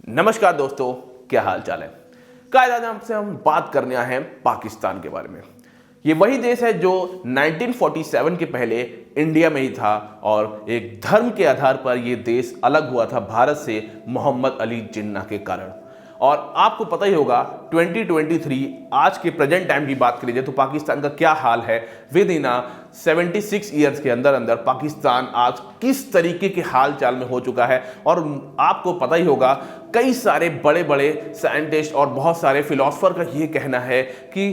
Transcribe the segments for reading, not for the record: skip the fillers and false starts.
नमस्कार दोस्तों, क्या हाल चाल है। कायदा आपसे हम बात करने आए हैं पाकिस्तान के बारे में। ये वही देश है जो 1947 के पहले इंडिया में ही था और एक धर्म के आधार पर यह देश अलग हुआ था भारत से मोहम्मद अली जिन्ना के कारण। और आपको पता ही होगा 2023 आज के प्रेजेंट टाइम की बात करी जाए तो पाकिस्तान का क्या हाल है। विद इन 76 ईयर्स के अंदर अंदर पाकिस्तान आज किस तरीके के हाल चाल में हो चुका है। और आपको पता ही होगा कई सारे बड़े बड़े साइंटिस्ट और बहुत सारे फिलोसफर का ये कहना है कि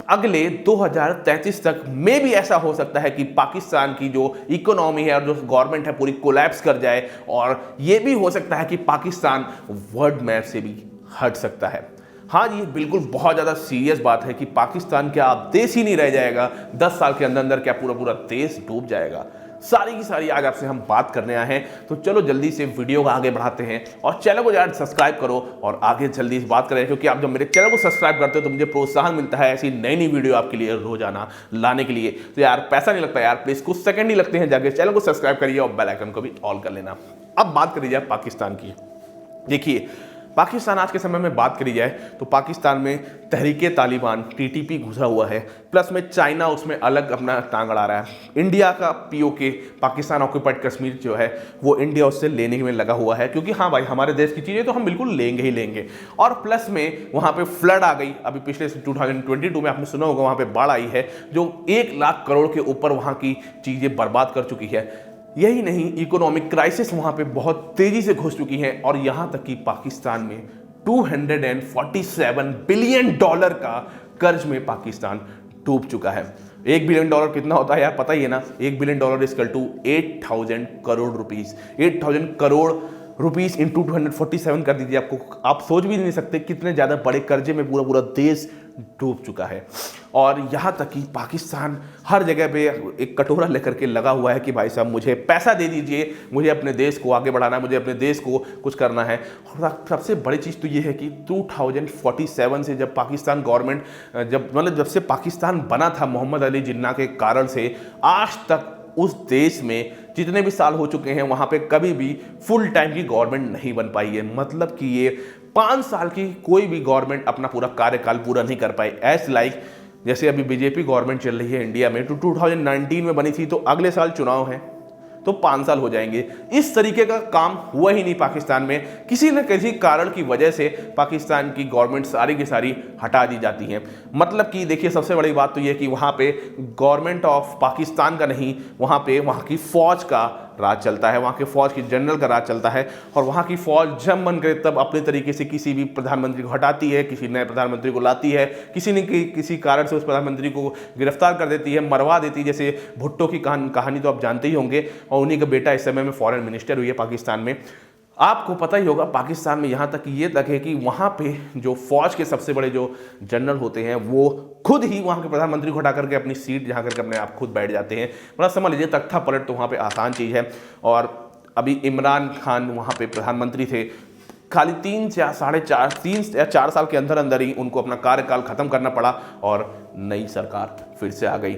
अगले 2033 तक में भी ऐसा हो सकता है कि पाकिस्तान की जो इकोनॉमी है और जो गवर्नमेंट है पूरी कोलैप्स कर जाए। और ये भी हो सकता है कि पाकिस्तान वर्ल्ड मैप से भी हट सकता है। हाँ, ये बिल्कुल बहुत ज़्यादा सीरियस बात है कि पाकिस्तान क्या अब देश ही नहीं रह जाएगा, 10 साल के अंदर अंदर क्या पूरा पूरा देश डूब जाएगा। सारी की सारी आज आपसे हम बात करने आए हैं। तो चलो जल्दी से वीडियो को आगे बढ़ाते हैं और चैनल को यार सब्सक्राइब करो और आगे जल्दी से बात करें, क्योंकि आप जब मेरे चैनल को सब्सक्राइब करते हो तो मुझे प्रोत्साहन मिलता है ऐसी नई नई वीडियो आपके लिए रोजाना लाने के लिए। तो यार पैसा नहीं लगता यार, प्लीज कुछ सेकंड ही लगते हैं, जाके चैनल को सब्सक्राइब करिए और बेल आइकन को भी ऑल कर लेना। अब बात करी जाए पाकिस्तान की। देखिए, पाकिस्तान आज के समय में बात करी जाए तो पाकिस्तान में तहरीके तालिबान टीटीपी घुसा हुआ है, प्लस में चाइना उसमें अलग अपना टांग अड़ा रहा है। इंडिया का पीओके पाकिस्तान ऑक्यूपाइड कश्मीर जो है वो इंडिया उससे लेने में लगा हुआ है, क्योंकि हाँ भाई हमारे देश की चीज़ें तो हम बिल्कुल लेंगे ही लेंगे। और प्लस में वहाँ पे फ्लड आ गई, अभी पिछले 2022 में आपने सुना होगा वहाँ पे बाढ़ आई है जो 1 लाख करोड़ के ऊपर वहाँ की चीज़ें बर्बाद कर चुकी है। यही नहीं, इकोनॉमिक क्राइसिस वहां पे बहुत तेजी से घुस चुकी है और यहां तक कि पाकिस्तान में 247 बिलियन डॉलर का कर्ज में पाकिस्तान डूब चुका है। $1 बिलियन कितना होता है यार, पता ही है ना। $1 billion equal to 8,000 crore rupees. 8,000 crore rupees into 247 कर दीजिए, आपको आप सोच भी नहीं सकते कितने ज़्यादा बड़े कर्जे में पूरा पूरा देश डूब चुका है। और यहाँ तक कि पाकिस्तान हर जगह पे एक कटोरा लेकर के लगा हुआ है कि भाई साहब मुझे पैसा दे दीजिए, मुझे अपने देश को आगे बढ़ाना है, मुझे अपने देश को कुछ करना है। और सबसे बड़ी चीज़ तो ये है कि 2047 से जब पाकिस्तान गवर्नमेंट जब से पाकिस्तान बना था मोहम्मद अली जिन्ना के कारण से आज तक उस देश में जितने भी साल हो चुके हैं वहाँ पे कभी भी फुल टाइम की गवर्नमेंट नहीं बन पाई है। मतलब कि ये 5 साल की कोई भी गवर्नमेंट अपना पूरा कार्यकाल पूरा नहीं कर पाई। एज लाइक जैसे अभी बीजेपी गवर्नमेंट चल रही है इंडिया में, तो 2019 में बनी थी, तो अगले साल चुनाव है तो 5 साल हो जाएंगे। इस तरीके का काम हुआ ही नहीं पाकिस्तान में। किसी न किसी कारण की वजह से पाकिस्तान की गवर्नमेंट सारी की सारी हटा दी जाती है। मतलब कि देखिए, सबसे बड़ी बात तो ये कि वहाँ पे गवर्नमेंट ऑफ पाकिस्तान का नहीं, वहाँ की फौज का राज चलता है, वहाँ के फौज की जनरल का राज चलता है। और वहाँ की फौज जब मन करे तब अपने तरीके से किसी भी प्रधानमंत्री को हटाती है, किसी नए प्रधानमंत्री को लाती है, किसी न किसी कारण से उस प्रधानमंत्री को गिरफ्तार कर देती है, मरवा देती है। जैसे भुट्टो की कहानी तो आप जानते ही होंगे, और उन्हीं का बेटा इस समय में फॉरेन मिनिस्टर हुई है पाकिस्तान में। आपको पता ही होगा पाकिस्तान में यहाँ तक ये तक है कि वहाँ पे जो फौज के सबसे बड़े जो जनरल होते हैं वो खुद ही वहाँ के प्रधानमंत्री को हटा करके अपनी सीट जहाँ करके अपने आप खुद बैठ जाते हैं। मतलब समझ लीजिए तख्ता पलट तो वहाँ पे आसान चीज़ है। और अभी इमरान खान वहाँ पे प्रधानमंत्री थे, खाली 3 या 4 साल के अंदर अंदर ही उनको अपना कार्यकाल खत्म करना पड़ा और नई सरकार फिर से आ गई।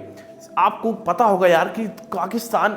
आपको पता होगा यार कि पाकिस्तान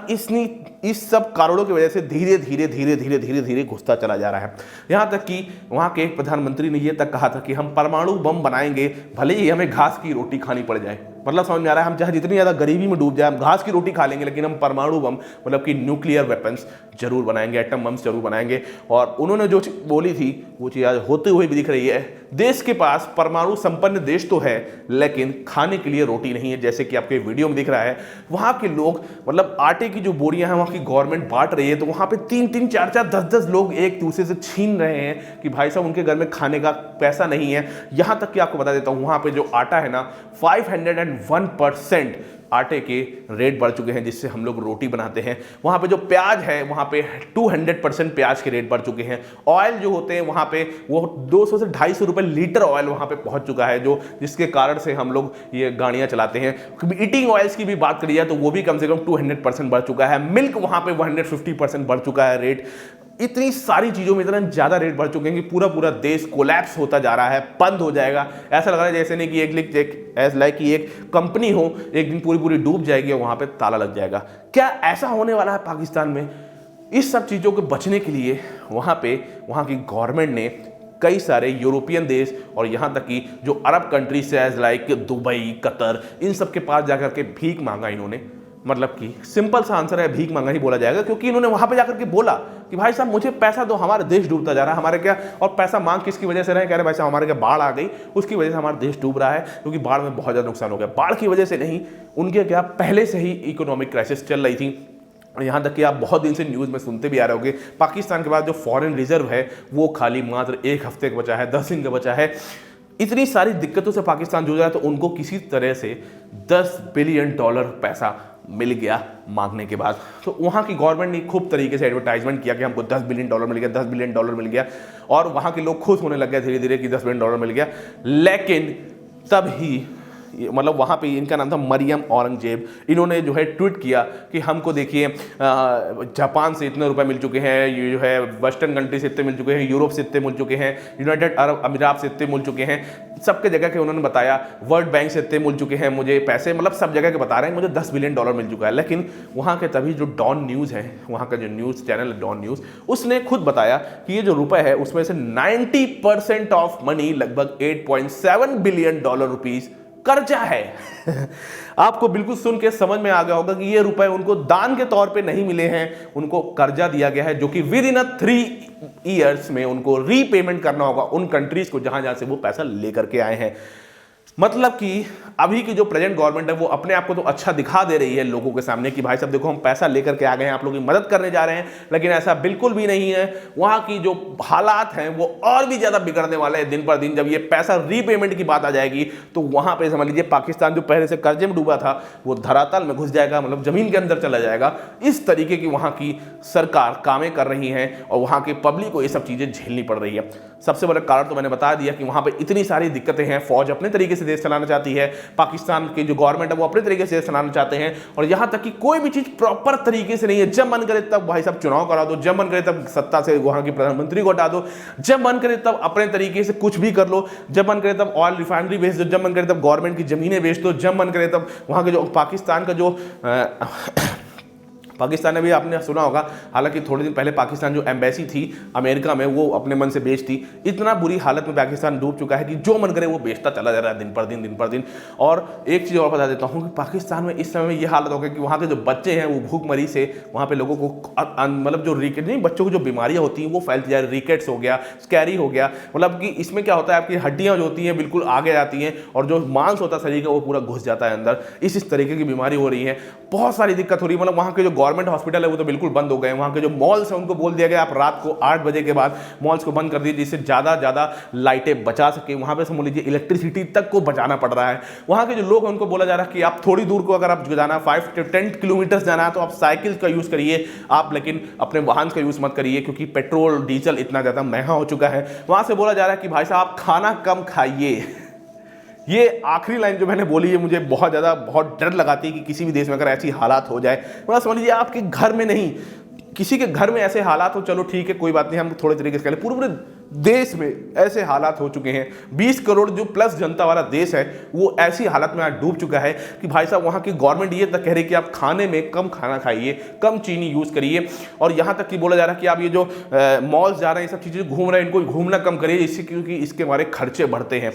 इस सब कारणों की वजह से धीरे धीरे घुसता चला जा रहा है। यहाँ तक कि वहाँ के एक प्रधानमंत्री ने यह तक कहा था कि हम परमाणु बम बनाएंगे, भले ही हमें घास की रोटी खानी पड़ जाए। मतलब समझ में आ रहा है, हम चाहे जितनी ज़्यादा गरीबी में डूब जाए हम घास की रोटी खा लेंगे, लेकिन हम परमाणु बम मतलब कि न्यूक्लियर वेपन्स जरूर बनाएंगे, एटम बम्स जरूर बनाएंगे। और उन्होंने जो बोली थी वो चीज़ आज होते हुए भी दिख रही है। देश के पास परमाणु संपन्न देश तो है, लेकिन खाने के लिए रोटी नहीं है। जैसे कि आपके वीडियो में दिख रहा है, वहाँ के लोग मतलब आटे की जो बोरियां हैं वहाँ की गवर्नमेंट बांट रही है, तो वहाँ पे 3-3, 4-4, 10-10 लोग एक दूसरे से छीन रहे हैं कि भाई साहब उनके घर में खाने का पैसा नहीं है। यहाँ तक कि आपको बता देता हूँ, वहाँ पे जो आटा है ना, 501% आटे के रेट बढ़ चुके हैं जिससे हम लोग रोटी बनाते हैं। वहाँ पे जो प्याज है वहाँ पे 200% प्याज के रेट बढ़ चुके हैं। ऑयल जो होते हैं वहाँ पे वो 200 से 250 रुपये लीटर ऑयल वहाँ पे पहुँच चुका है, जो जिसके कारण से हम लोग ये गाड़ियाँ चलाते हैं। ईटिंग ऑयल्स की भी बात करी जाए तो वो भी कम से कम 200% बढ़ चुका है। मिल्क वहाँ पे 150% बढ़ चुका है रेट। इतनी सारी चीज़ों में इतना ज़्यादा रेट बढ़ चुके हैं कि पूरा पूरा देश कोलैप्स होता जा रहा है, बंद हो जाएगा। ऐसा लग रहा है जैसे नहीं कि एक कंपनी हो, एक दिन पूरी पूरी डूब जाएगी और वहाँ पे ताला लग जाएगा। क्या ऐसा होने वाला है पाकिस्तान में? इस सब चीज़ों के बचने के लिए वहाँ की गवर्नमेंट ने कई सारे यूरोपियन देश और यहाँ तक कि जो अरब कंट्री से एज लाइक दुबई, कतर, इन सब के पास जाकर के भीख मांगा इन्होंने। मतलब कि सिंपल सा आंसर है, भीख मांगा ही बोला जाएगा, क्योंकि इन्होंने वहां पे जाकर के बोला कि भाई साहब मुझे पैसा दो, हमारा देश डूबता जा रहा है, हमारे क्या। और पैसा मांग किसकी वजह से रहे, कह रहे भाई साहब हमारे क्या बाढ़ आ गई, उसकी वजह से हमारा देश डूब रहा है, क्योंकि बाढ़ में बहुत ज़्यादा नुकसान हो गया। बाढ़ की वजह से नहीं, उनके क्या पहले से ही इकोनॉमिक क्राइसिस चल रही थी। और यहाँ तक कि आप बहुत दिन से न्यूज़ में सुनते भी आ रहे होंगे, पाकिस्तान के बाद जो फॉरेन रिजर्व है वो खाली मात्र 1 हफ्ते का बचा है, 10 दिन का बचा है। इतनी सारी दिक्कतों से पाकिस्तान जूझ रहा है, तो उनको किसी तरह से $10 बिलियन पैसा मिल गया मांगने के बाद। तो वहाँ की गवर्नमेंट ने खूब तरीके से एडवर्टाइजमेंट किया कि हमको $10 बिलियन मिल गया, $10 बिलियन मिल गया, और वहाँ के लोग खुश होने लग गए धीरे धीरे कि $10 बिलियन मिल गया। लेकिन तब ही मतलब वहाँ पे इनका नाम था मरियम औरंगजेब, इन्होंने जो है ट्वीट किया कि हमको देखिए जापान से इतने रुपए मिल चुके हैं, ये जो है वेस्टर्न कंट्री से इतने मिल चुके हैं, यूरोप से इतने मिल चुके हैं, यूनाइटेड अरब अमीरात से इतने मिल चुके हैं, सबके जगह के उन्होंने बताया, वर्ल्ड बैंक से इतने मिल चुके हैं मुझे पैसे, मतलब सब जगह के बता रहे हैं मुझे $10 बिलियन मिल चुका है। लेकिन वहाँ के तभी जो डॉन न्यूज़ है, वहाँ का जो न्यूज़ चैनल है डॉन न्यूज़, उसने खुद बताया कि ये जो रुपए है उसमें से 90% ऑफ मनी, लगभग $8.7 बिलियन रुपीस कर्जा है। आपको बिल्कुल सुन के समझ में आ गया होगा कि ये रुपए उनको दान के तौर पे नहीं मिले हैं, उनको कर्जा दिया गया है, जो कि विद इन 3 ईयर्स में उनको रीपेमेंट करना होगा उन कंट्रीज को जहां से वो पैसा लेकर के आए हैं। मतलब कि अभी की जो प्रेजेंट गवर्नमेंट है वो अपने आप को तो अच्छा दिखा दे रही है लोगों के सामने कि भाई साहब देखो हम पैसा लेकर के आ गए हैं, आप लोगों की मदद करने जा रहे हैं, लेकिन ऐसा बिल्कुल भी नहीं है। वहां की जो हालात हैं वो और भी ज्यादा बिगड़ने वाले हैं दिन पर दिन। जब ये पैसा रीपेमेंट की बात आ जाएगी तो वहां पे समझ लीजिए पाकिस्तान जो पहले से कर्जे में डूबा था वो धरातल में घुस जाएगा, मतलब जमीन के अंदर चला जाएगा। इस तरीके की वहां की सरकार कामें कर रही है और वहां के पब्लिक को ये सब चीजें झेलनी पड़ रही है। सबसे बड़ा कारण तो मैंने बता दिया कि वहां पर इतनी सारी दिक्कतें हैं, फौज अपने तरीके से देश चलाना चाहती है, पाकिस्तान की जो गवर्नमेंट है वो अपने तरीके से चलाना चाहते हैं, और यहां तक कि कोई भी चीज प्रॉपर तरीके से नहीं है। जब मन करे तब भाई साहब चुनाव करा दो, जब मन करे तब सत्ता से वहां के प्रधानमंत्री को हटा दो, जब मन करे तब अपने तरीके से कुछ भी कर लो, जब मन करे तब ऑयल रिफाइनरी बेच दो, जब मन करे तब गवर्नमेंट की जमीनें बेच दो, जब मन करे तब वहां के जो पाकिस्तान का जो पाकिस्तान ने भी आपने सुना होगा, हालांकि थोड़े दिन पहले पाकिस्तान जो एम्बेसी थी अमेरिका में वो अपने मन से बेचती। इतना बुरी हालत में पाकिस्तान डूब चुका है कि जो मन करे वो बेचता चला जा रहा है दिन पर दिन। और एक चीज़ और बता देता हूँ कि पाकिस्तान में इस समय ये हालत हो गई कि वहाँ के जो बच्चे हैं वो भूखमरी से, वहाँ पे लोगों को मतलब जो रिकेट नहीं, बच्चों को जो बीमारियाँ होती हैं वो फैलती जा रही, रिकेट्स हो गया, स्कैरी हो गया। मतलब कि इसमें क्या होता है, आपकी हड्डियाँ जो होती हैं बिल्कुल आगे आती हैं और जो मांस होता है शरीर का वो पूरा घुस जाता है अंदर। इस तरीके की बीमारी हो रही है, बहुत सारी दिक्कत हो रही है। मतलब वहाँ के जो गवर्नमेंट हॉस्पिटल है वो तो बिल्कुल बंद हो गए। वहाँ के जो मॉल्स हैं उनको बोल दिया गया आप रात को 8 बजे के बाद मॉल्स को बंद कर दीजिए, जिससे ज़्यादा लाइटें बचा सके। वहाँ पे समझ लीजिए इलेक्ट्रिसिटी तक को बचाना पड़ रहा है। वहाँ के जो लोग हैं उनको बोला जा रहा है कि आप थोड़ी दूर को अगर आप जाना 5 से 10 किलोमीटर जाना है तो आप साइकिल का यूज़ करिए, आप लेकिन अपने वाहन का यूज़ मत करिए, क्योंकि पेट्रोल डीजल इतना ज़्यादा महंगा हो चुका है। वहाँ से बोला जा रहा है कि भाई साहब आप खाना कम खाइए। ये आखिरी लाइन जो मैंने बोली है मुझे बहुत डर लगाती है कि किसी भी देश में अगर ऐसी हालात हो जाए, मतलब समझ लीजिए आपके घर में नहीं, किसी के घर में ऐसे हालात हो, चलो ठीक है कोई बात नहीं, हम थोड़े तरीके से करें। पूरे देश में ऐसे हालात हो चुके हैं, 20 करोड़ जो प्लस जनता वाला देश है वो ऐसी हालत में आज डूब चुका है कि भाई साहब वहाँ की गवर्नमेंट ये तक कह रही है कि आप खाने में कम खाना खाइए, कम चीनी यूज़ करिए, और यहाँ तक कि बोला जा रहा है कि आप ये जो मॉल्स जा रहे हैं, ये सब चीज़ें घूम रहे हैं, इनको घूमना कम करिए, इससे क्योंकि इसके हमारे खर्चे बढ़ते हैं।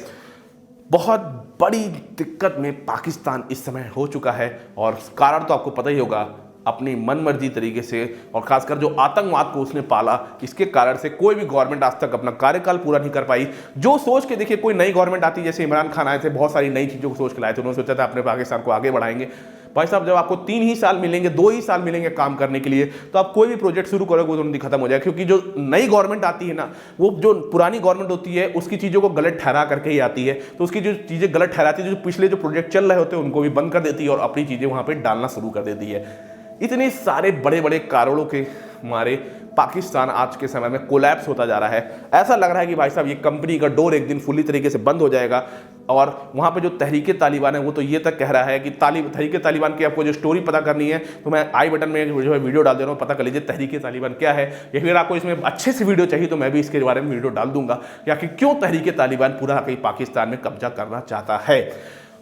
बहुत बड़ी दिक्कत में पाकिस्तान इस समय हो चुका है, और कारण तो आपको पता ही होगा, अपनी मनमर्जी तरीके से, और खासकर जो आतंकवाद को उसने पाला, इसके कारण से कोई भी गवर्नमेंट आज तक अपना कार्यकाल पूरा नहीं कर पाई। जो सोच के देखिए कोई नई गवर्नमेंट आती, जैसे इमरान खान आए थे, बहुत सारी नई चीज़ों को सोच के लाए थे, उन्होंने सोचा था अपने पाकिस्तान को आगे बढ़ाएंगे। भाई साहब जब आपको 3 ही साल मिलेंगे, 2 ही साल मिलेंगे काम करने के लिए, तो आप कोई भी प्रोजेक्ट शुरू करोगे वो तुरंत खत्म हो जाए, क्योंकि जो नई गवर्नमेंट आती है ना, वो जो पुरानी गवर्नमेंट होती है उसकी चीज़ों को गलत ठहरा करके ही आती है। तो उसकी जो चीज़ें गलत ठहराती है, जो पिछले जो प्रोजेक्ट चल रहे होते हैं उनको भी बंद कर देती है और अपनी चीज़ें वहाँ पर डालना शुरू कर देती है। इतने सारे बड़े बड़े कारणों के मारे पाकिस्तान आज के समय में कोलैप्स होता जा रहा है। ऐसा लग रहा है कि भाई साहब ये कंपनी का डोर एक दिन फुल्ली तरीके से बंद हो जाएगा। और वहाँ पे जो तहरीके तालिबान है वो तो ये तक कह रहा है कि तहरीके तालिबान की आपको जो स्टोरी पता करनी है तो मैं आई बटन में जो है वीडियो डाल दे रहा हूँ, पता कर लीजिए तहरीके तालिबान क्या है। या फिर आपको इसमें अच्छे से वीडियो चाहिए तो मैं भी इसके बारे में वीडियो डाल दूंगा, या कि क्यों तहरीके तालिबान पूरा कहीं पाकिस्तान में कब्जा करना चाहता है,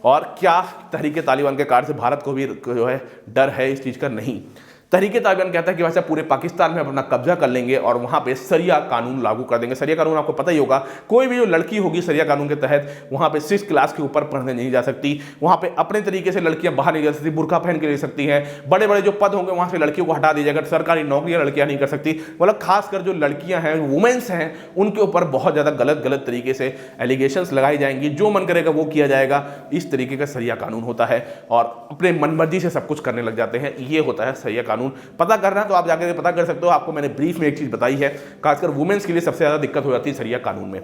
और क्या तहरीके तालिबान के कारण से भारत को भी जो है डर है इस चीज़ का। नहीं, तहरीके तालिबान कहता है कि वैसे पूरे पाकिस्तान में अपना कब्जा कर लेंगे और वहां पे सरिया कानून लागू कर देंगे। सरिया कानून आपको पता ही होगा, कोई भी जो लड़की होगी सरिया कानून के तहत वहां पे 6 क्लास के ऊपर पढ़ने नहीं जा सकती, वहां पे अपने तरीके से लड़कियां बाहर नहीं जा सकती, बुर्का पहन के ले सकती हैं, बड़े बड़े जो पद होंगे वहां से लड़कियों को हटा दिया जाएगा, सरकारी नौकरियां लड़कियां नहीं कर सकती। मतलब खासकर जो लड़कियां हैं, वुमेन्स हैं, उनके ऊपर बहुत ज्यादा गलत तरीके से एलिगेशंस लगाई जाएंगी, जो मन करेगा वो किया जाएगा। इस तरीके का सरिया कानून होता है और अपने मनमर्जी से सब कुछ करने लग जाते हैं, ये होता है सरिया कानून। पता करना तो आप जाकर पता कर सकते हो, आपको मैंने ब्रीफ में एक चीज बताई है, खासकर वुमेन्स के लिए सबसे ज्यादा दिक्कत हो जाती है सरिया कानून में।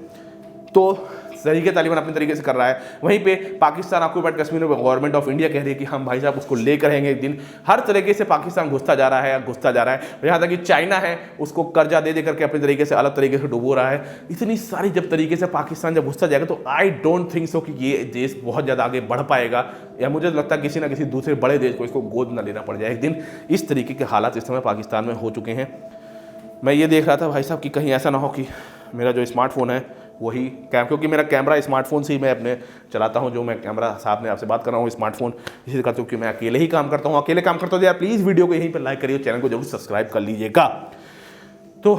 तो तहरीके तालिबान अपने तरीके से कर रहा है, वहीं पे पाकिस्तान ऑक्यूपाइड कश्मीर में गवर्नमेंट ऑफ इंडिया कह रही है कि हम भाई साहब उसको लेकर रहेंगे एक दिन। हर तरीके से पाकिस्तान घुसता जा रहा है, यहाँ तक कि चाइना है उसको कर्जा दे करके अपने तरीके से अलग तरीके से डुबो रहा है। इतनी सारी जब तरीके से पाकिस्तान जब घुसता जाएगा तो आई डोंट थिंक सो कि ये देश बहुत ज़्यादा आगे बढ़ पाएगा, या मुझे लगता है किसी ना किसी दूसरे बड़े देश को इसको गोद ना लेना पड़ जाए एक दिन। इस तरीके के हालात इस समय पाकिस्तान में हो चुके हैं। मैं ये देख रहा था भाई साहब कि कहीं ऐसा ना हो कि मेरा जो स्मार्टफोन है वही क्योंकि मेरा कैमरा स्मार्टफोन से ही मैं अपने चलाता हूँ, जो मैं कैमरा साहब ने आपसे बात कर रहा हूँ स्मार्टफोन इसी करता हूँ कि मैं अकेले ही काम करता हूँ। अकेले काम करता हूँ यार, प्लीज़ वीडियो को यहीं पर लाइक करिए, चैनल को जरूर सब्सक्राइब कर लीजिएगा। तो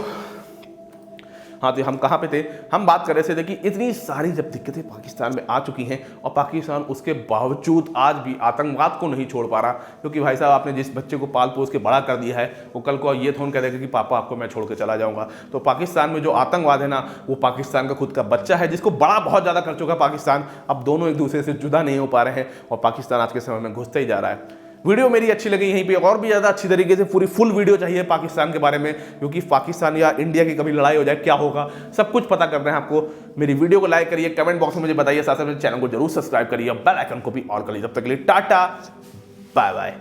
हाँ, तो हम कहाँ पे थे, हम बात कर रहे थे कि इतनी सारी जब दिक्कतें पाकिस्तान में आ चुकी हैं और पाकिस्तान उसके बावजूद आज भी आतंकवाद को नहीं छोड़ पा रहा, क्योंकि भाई साहब आपने जिस बच्चे को पाल पोस के बड़ा कर दिया है वो कल को ये थोड़ा कह देगा कि पापा आपको मैं छोड़ के चला जाऊंगा। तो पाकिस्तान में जो आतंकवाद है ना, वो पाकिस्तान का खुद का बच्चा है जिसको बड़ा बहुत ज़्यादा कर चुका है पाकिस्तान। अब दोनों एक दूसरे से जुदा नहीं हो पा रहे हैं और पाकिस्तान आज के समय में घुसता ही जा रहा है। वीडियो मेरी अच्छी लगी, यहीं पे और भी ज़्यादा अच्छी तरीके से पूरी फुल वीडियो चाहिए पाकिस्तान के बारे में, क्योंकि पाकिस्तान या इंडिया की कभी लड़ाई हो जाए क्या होगा सब कुछ पता करना है आपको। मेरी वीडियो को लाइक करिए, कमेंट बॉक्स में मुझे बताइए, साथ साथ मेरे चैनल को जरूर सब्सक्राइब करिए, बेल आइकन को भी ऑन कर लीजिए। तब तक के लिए टाटा बाय बाय।